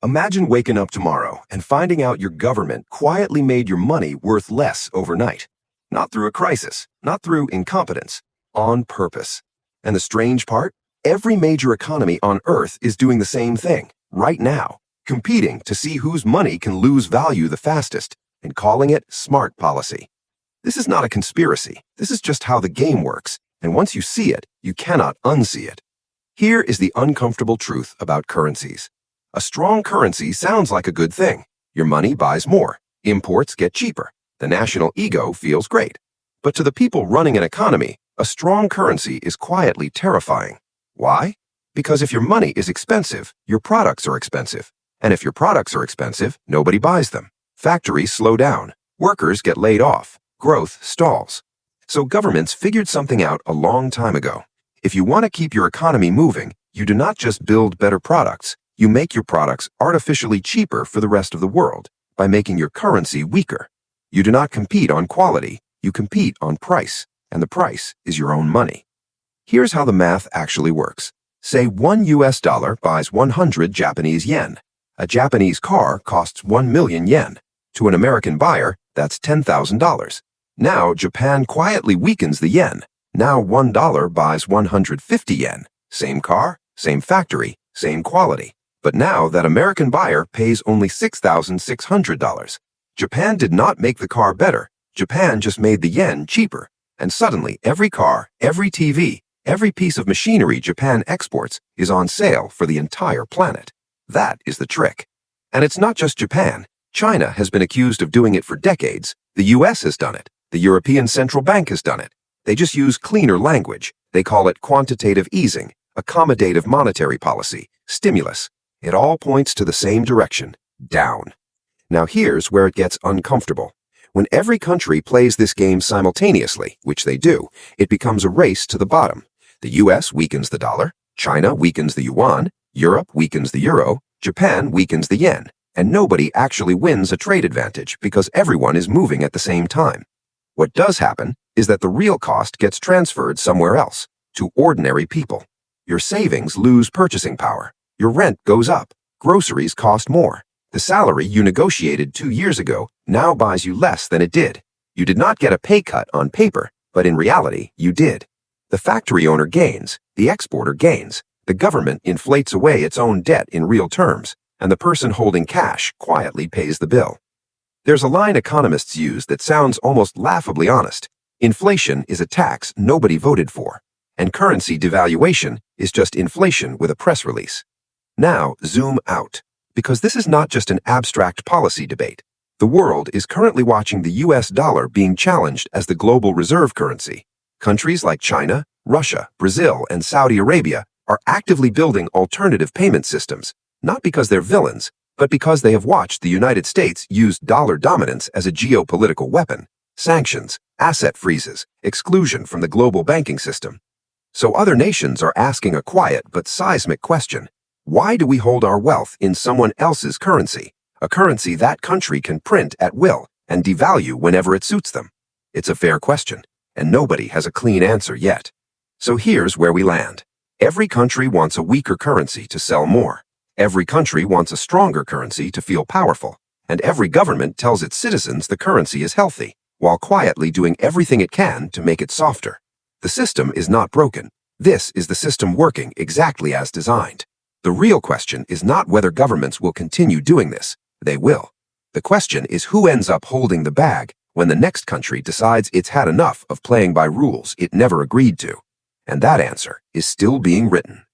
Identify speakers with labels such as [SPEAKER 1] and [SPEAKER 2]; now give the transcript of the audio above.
[SPEAKER 1] Imagine waking up tomorrow and finding out your government quietly made your money worth less overnight. Not through a crisis, not through incompetence, on purpose. And the strange part? Every major economy on Earth is doing the same thing, right now, competing to see whose money can lose value the fastest, and calling it smart policy. This is not a conspiracy. This is just how the game works, and once you see it, you cannot unsee it. Here is the uncomfortable truth about currencies. A strong currency sounds like a good thing. Your money buys more. Imports get cheaper. The national ego feels great. But to the people running an economy, a strong currency is quietly terrifying. Why? Because if your money is expensive, your products are expensive. And if your products are expensive, nobody buys them. Factories slow down. Workers get laid off. Growth stalls. So governments figured something out a long time ago. If you want to keep your economy moving, you do not just build better products. You make your products artificially cheaper for the rest of the world by making your currency weaker. You do not compete on quality, you compete on price, and the price is your own money. Here's how the math actually works. Say $1 buys 100 Japanese yen. A Japanese car costs 1 million yen. To an American buyer, that's $10,000. Now Japan quietly weakens the yen. Now $1 buys 150 yen. Same car, same factory, same quality. But now that American buyer pays only $6,600. Japan did not make the car better. Japan just made the yen cheaper. And suddenly every car, every TV, every piece of machinery Japan exports is on sale for the entire planet. That is the trick. And it's not just Japan. China has been accused of doing it for decades. The US has done it. The European Central Bank has done it. They just use cleaner language. They call it quantitative easing, accommodative monetary policy, stimulus. It all points to the same direction, down. Now here's where it gets uncomfortable. When every country plays this game simultaneously, which they do, it becomes a race to the bottom. The US weakens the dollar, China weakens the yuan, Europe weakens the euro, Japan weakens the yen, and nobody actually wins a trade advantage because everyone is moving at the same time. What does happen is that the real cost gets transferred somewhere else, to ordinary people. Your savings lose purchasing power. Your rent goes up. Groceries cost more. The salary you negotiated 2 years ago now buys you less than it did. You did not get a pay cut on paper, but in reality, you did. The factory owner gains. The exporter gains. The government inflates away its own debt in real terms, and the person holding cash quietly pays the bill. There's a line economists use that sounds almost laughably honest. Inflation is a tax nobody voted for, and currency devaluation is just inflation with a press release. Now, zoom out, because this is not just an abstract policy debate. The world is currently watching the US dollar being challenged as the global reserve currency. Countries like China, Russia, Brazil, and Saudi Arabia are actively building alternative payment systems, not because they're villains, but because they have watched the United States use dollar dominance as a geopolitical weapon, sanctions, asset freezes, exclusion from the global banking system. So other nations are asking a quiet but seismic question. Why do we hold our wealth in someone else's currency, a currency that country can print at will and devalue whenever it suits them? It's a fair question, and nobody has a clean answer yet. So here's where we land. Every country wants a weaker currency to sell more. Every country wants a stronger currency to feel powerful. And every government tells its citizens the currency is healthy, while quietly doing everything it can to make it softer. The system is not broken. This is the system working exactly as designed. The real question is not whether governments will continue doing this. They will. The question is who ends up holding the bag when the next country decides it's had enough of playing by rules it never agreed to. And that answer is still being written.